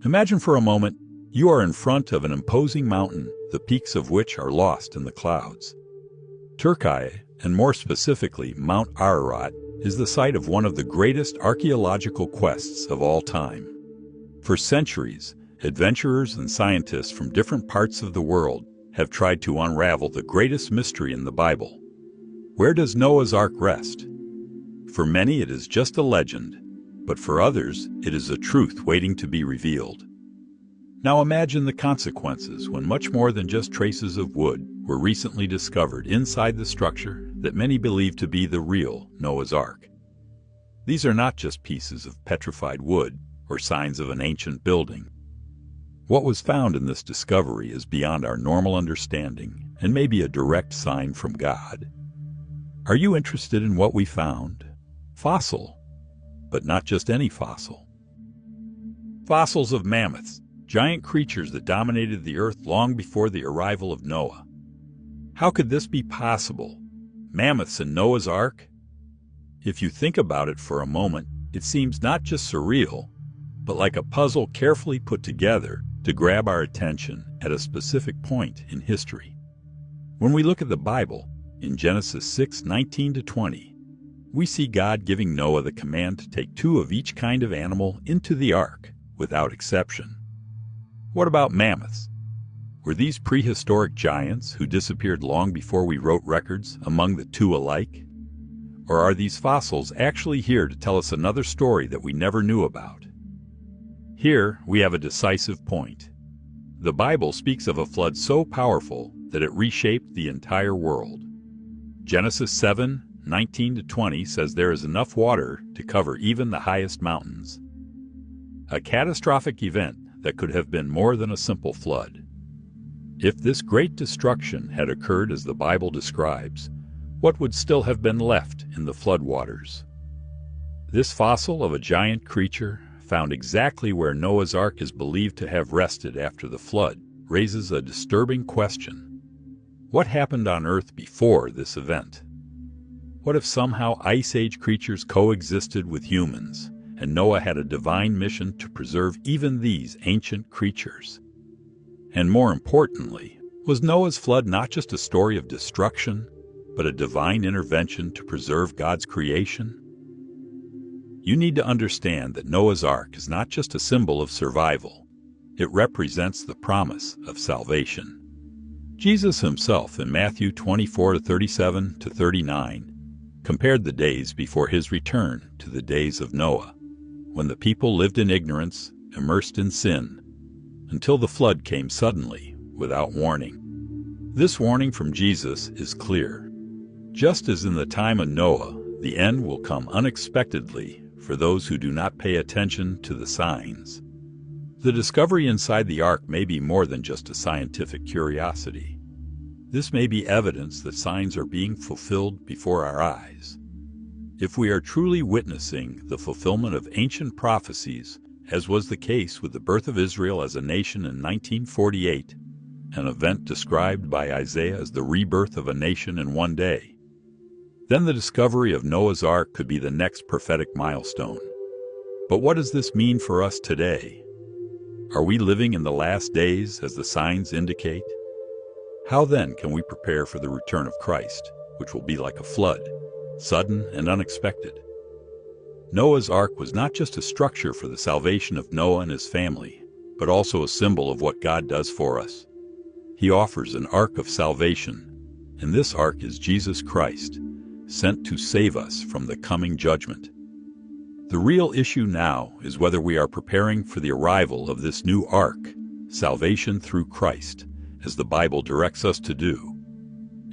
Imagine for a moment you are in front of an imposing mountain, the peaks of which are lost in the clouds. Turkey, and more specifically Mount Ararat, is the site of one of the greatest archaeological quests of all time. For centuries, adventurers and scientists from different parts of the world have tried to unravel the greatest mystery in the Bible. Where does Noah's Ark rest? For many it is just a legend, but for others it is a truth waiting to be revealed. Now imagine the consequences when much more than just traces of wood were recently discovered inside the structure that many believe to be the real Noah's Ark. These are not just pieces of petrified wood or signs of an ancient building. What was found in this discovery is beyond our normal understanding and may be a direct sign from God. Are you interested in what we found? Fossil, but not just any fossil. Fossils of mammoths, giant creatures that dominated the earth long before the arrival of Noah. How could this be possible? Mammoths in Noah's Ark? If you think about it for a moment, it seems not just surreal, but like a puzzle carefully put together to grab our attention at a specific point in history. When we look at the Bible, in Genesis 6:19-20, we see God giving Noah the command to take 2 of each kind of animal into the ark, without exception. What about mammoths? Were these prehistoric giants who disappeared long before we wrote records among the 2 alike? Or are these fossils actually here to tell us another story that we never knew about? Here we have a decisive point. The Bible speaks of a flood so powerful that it reshaped the entire world. Genesis 7:19-20 says there is enough water to cover even the highest mountains. A catastrophic event that could have been more than a simple flood. If this great destruction had occurred as the Bible describes, what would still have been left in the floodwaters? This fossil of a giant creature, found exactly where Noah's Ark is believed to have rested after the flood, raises a disturbing question. What happened on Earth before this event? What if somehow Ice Age creatures coexisted with humans, and Noah had a divine mission to preserve even these ancient creatures? And more importantly, was Noah's flood not just a story of destruction, but a divine intervention to preserve God's creation? You need to understand that Noah's Ark is not just a symbol of survival. It represents the promise of salvation. Jesus himself in Matthew 24:37-39 compared the days before his return to the days of Noah, when the people lived in ignorance, immersed in sin, until the flood came suddenly, without warning. This warning from Jesus is clear. Just as in the time of Noah, the end will come unexpectedly for those who do not pay attention to the signs. The discovery inside the ark may be more than just a scientific curiosity. This may be evidence that signs are being fulfilled before our eyes. If we are truly witnessing the fulfillment of ancient prophecies, as was the case with the birth of Israel as a nation in 1948, an event described by Isaiah as the rebirth of a nation in one day, then the discovery of Noah's Ark could be the next prophetic milestone. But what does this mean for us today? Are we living in the last days as the signs indicate? How then can we prepare for the return of Christ, which will be like a flood, sudden and unexpected? Noah's Ark was not just a structure for the salvation of Noah and his family, but also a symbol of what God does for us. He offers an ark of salvation, and this ark is Jesus Christ, sent to save us from the coming judgment. The real issue now is whether we are preparing for the arrival of this new ark, salvation through Christ, as the Bible directs us to do.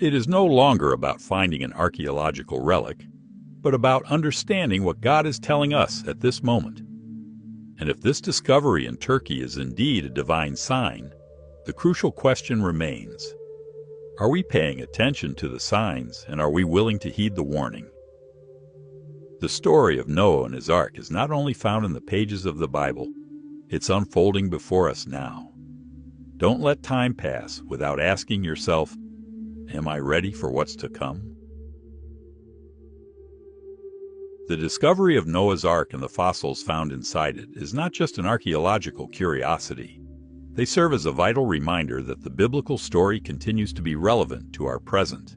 It is no longer about finding an archaeological relic, but about understanding what God is telling us at this moment. And if this discovery in Turkey is indeed a divine sign, the crucial question remains: are we paying attention to the signs, and are we willing to heed the warning? The story of Noah and his ark is not only found in the pages of the Bible, it's unfolding before us now. Don't let time pass without asking yourself, am I ready for what's to come? The discovery of Noah's Ark and the fossils found inside it is not just an archaeological curiosity. They serve as a vital reminder that the biblical story continues to be relevant to our present.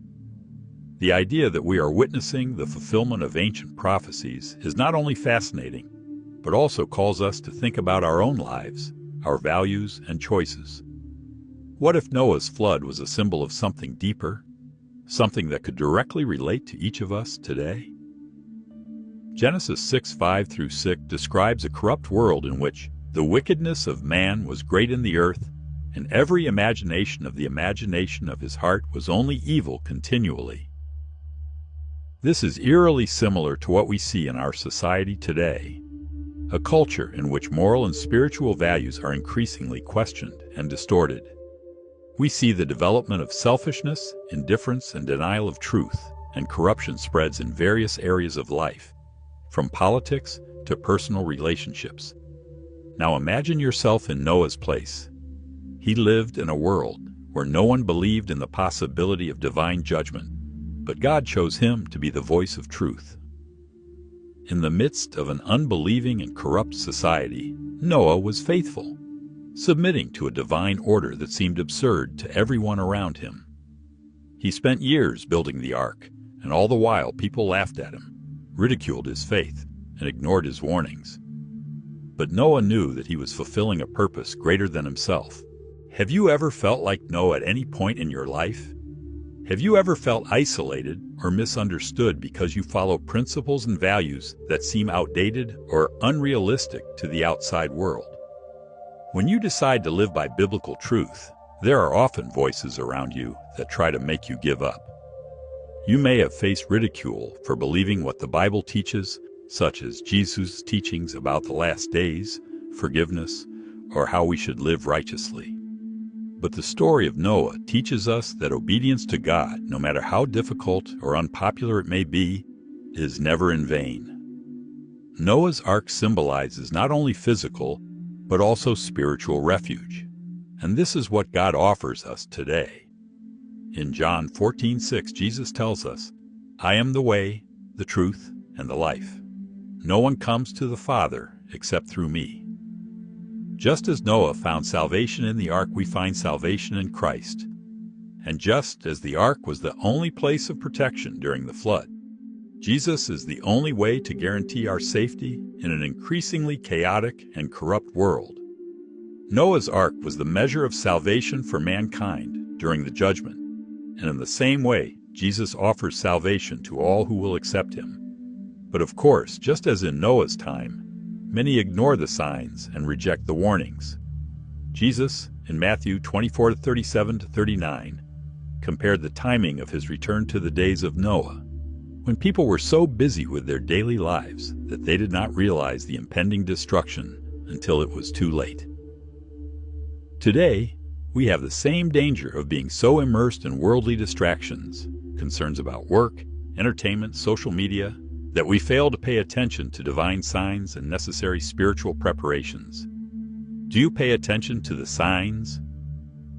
The idea that we are witnessing the fulfillment of ancient prophecies is not only fascinating, but also calls us to think about our own lives, our values and choices. What if Noah's flood was a symbol of something deeper, something that could directly relate to each of us today? Genesis 6:5-6 describes a corrupt world in which the wickedness of man was great in the earth, and every imagination of the imagination of his heart was only evil continually. This is eerily similar to what we see in our society today, a culture in which moral and spiritual values are increasingly questioned and distorted. We see the development of selfishness, indifference, and denial of truth, and corruption spreads in various areas of life, from politics to personal relationships. Now imagine yourself in Noah's place. He lived in a world where no one believed in the possibility of divine judgment, but God chose him to be the voice of truth. In the midst of an unbelieving and corrupt society, Noah was faithful, submitting to a divine order that seemed absurd to everyone around him. He spent years building the ark, and all the while people laughed at him, ridiculed his faith, and ignored his warnings. But Noah knew that he was fulfilling a purpose greater than himself. Have you ever felt like Noah at any point in your life? Have you ever felt isolated or misunderstood because you follow principles and values that seem outdated or unrealistic to the outside world? When you decide to live by biblical truth, there are often voices around you that try to make you give up. You may have faced ridicule for believing what the Bible teaches, such as Jesus' teachings about the last days, forgiveness, or how we should live righteously. But the story of Noah teaches us that obedience to God, no matter how difficult or unpopular it may be, is never in vain. Noah's Ark symbolizes not only physical, but also spiritual refuge. And this is what God offers us today. In John 14:6, Jesus tells us, "I am the way, the truth, and the life. No one comes to the Father except through me." Just as Noah found salvation in the ark, we find salvation in Christ. And just as the ark was the only place of protection during the flood, Jesus is the only way to guarantee our safety in an increasingly chaotic and corrupt world. Noah's Ark was the measure of salvation for mankind during the judgment, and in the same way, Jesus offers salvation to all who will accept him. But of course, just as in Noah's time, many ignore the signs and reject the warnings. Jesus, in Matthew 24:37-39, compared the timing of his return to the days of Noah, when people were so busy with their daily lives that they did not realize the impending destruction until it was too late. Today, we have the same danger of being so immersed in worldly distractions, concerns about work, entertainment, social media, that we fail to pay attention to divine signs and necessary spiritual preparations. Do you pay attention to the signs?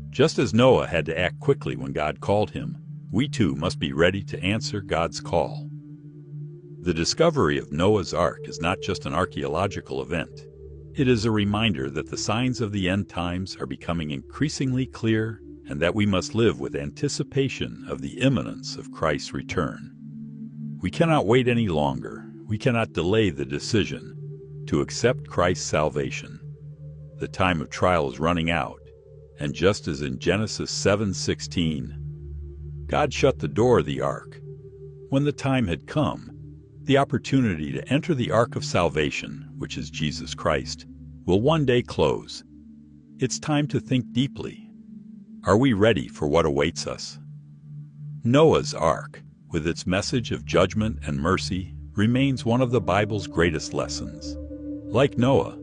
Just as Noah had to act quickly when God called him, we too must be ready to answer God's call. The discovery of Noah's Ark is not just an archaeological event. It is a reminder that the signs of the end times are becoming increasingly clear and that we must live with anticipation of the imminence of Christ's return. We cannot wait any longer. We cannot delay the decision to accept Christ's salvation. The time of trial is running out, and just as in Genesis 7:16, God shut the door of the ark. When the time had come, the opportunity to enter the ark of salvation, which is Jesus Christ, will one day close. It's time to think deeply. Are we ready for what awaits us? Noah's Ark, with its message of judgment and mercy, remains one of the Bible's greatest lessons. Like Noah,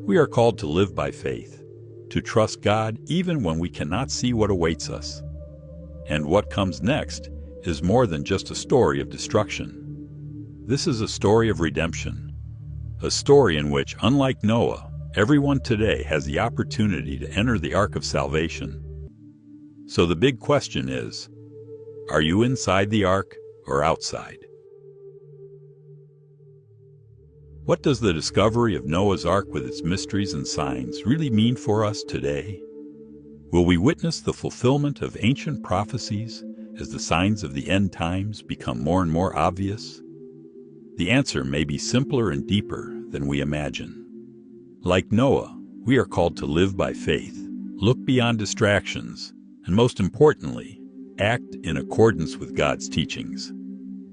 we are called to live by faith, to trust God even when we cannot see what awaits us. And what comes next is more than just a story of destruction. This is a story of redemption, a story in which, unlike Noah, everyone today has the opportunity to enter the ark of salvation. So the big question is, are you inside the ark or outside? What does the discovery of Noah's Ark with its mysteries and signs really mean for us today? Will we witness the fulfillment of ancient prophecies as the signs of the end times become more and more obvious? The answer may be simpler and deeper than we imagine. Like Noah, we are called to live by faith, look beyond distractions, and most importantly, act in accordance with God's teachings.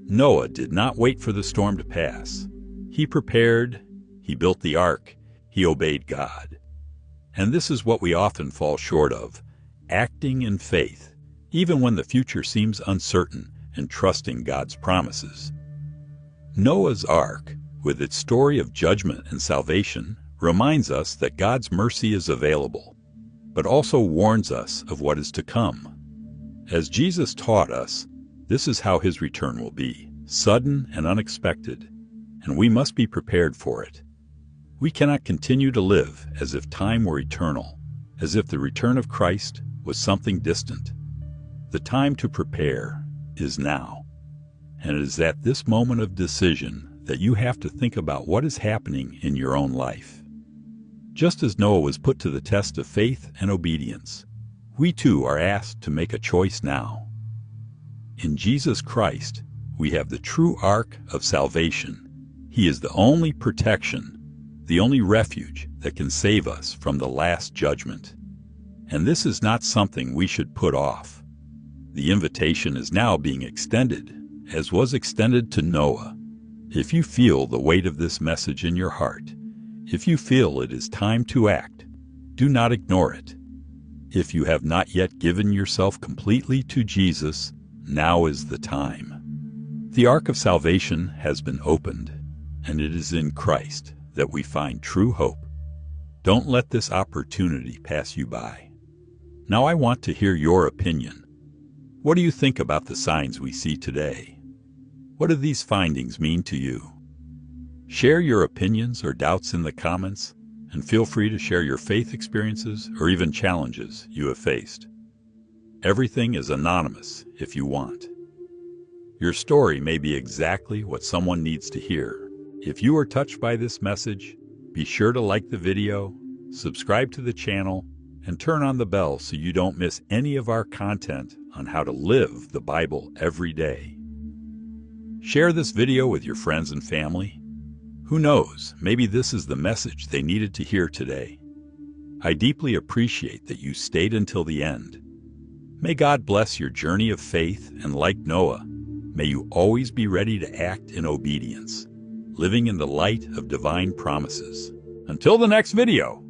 Noah did not wait for the storm to pass. He prepared, he built the ark, he obeyed God. And this is what we often fall short of, acting in faith, even when the future seems uncertain, and trusting God's promises. Noah's Ark, with its story of judgment and salvation, reminds us that God's mercy is available, but also warns us of what is to come. As Jesus taught us, this is how his return will be, sudden and unexpected, and we must be prepared for it. We cannot continue to live as if time were eternal, as if the return of Christ was something distant. The time to prepare is now, and it is at this moment of decision that you have to think about what is happening in your own life. Just as Noah was put to the test of faith and obedience, we too are asked to make a choice now. In Jesus Christ, we have the true ark of salvation. He is the only protection, the only refuge that can save us from the last judgment. And this is not something we should put off. The invitation is now being extended, as was extended to Noah. If you feel the weight of this message in your heart, if you feel it is time to act, do not ignore it. If you have not yet given yourself completely to Jesus, now is the time. The ark of salvation has been opened, and it is in Christ that we find true hope. Don't let this opportunity pass you by. Now I want to hear your opinion. What do you think about the signs we see today? What do these findings mean to you? Share your opinions or doubts in the comments, and feel free to share your faith experiences or even challenges you have faced. Everything is anonymous if you want. Your story may be exactly what someone needs to hear. If you are touched by this message, be sure to like the video, subscribe to the channel, and turn on the bell so you don't miss any of our content on how to live the Bible every day. Share this video with your friends and family. Who knows, maybe this is the message they needed to hear today. I deeply appreciate that you stayed until the end. May God bless your journey of faith, and like Noah, may you always be ready to act in obedience, living in the light of divine promises. Until the next video.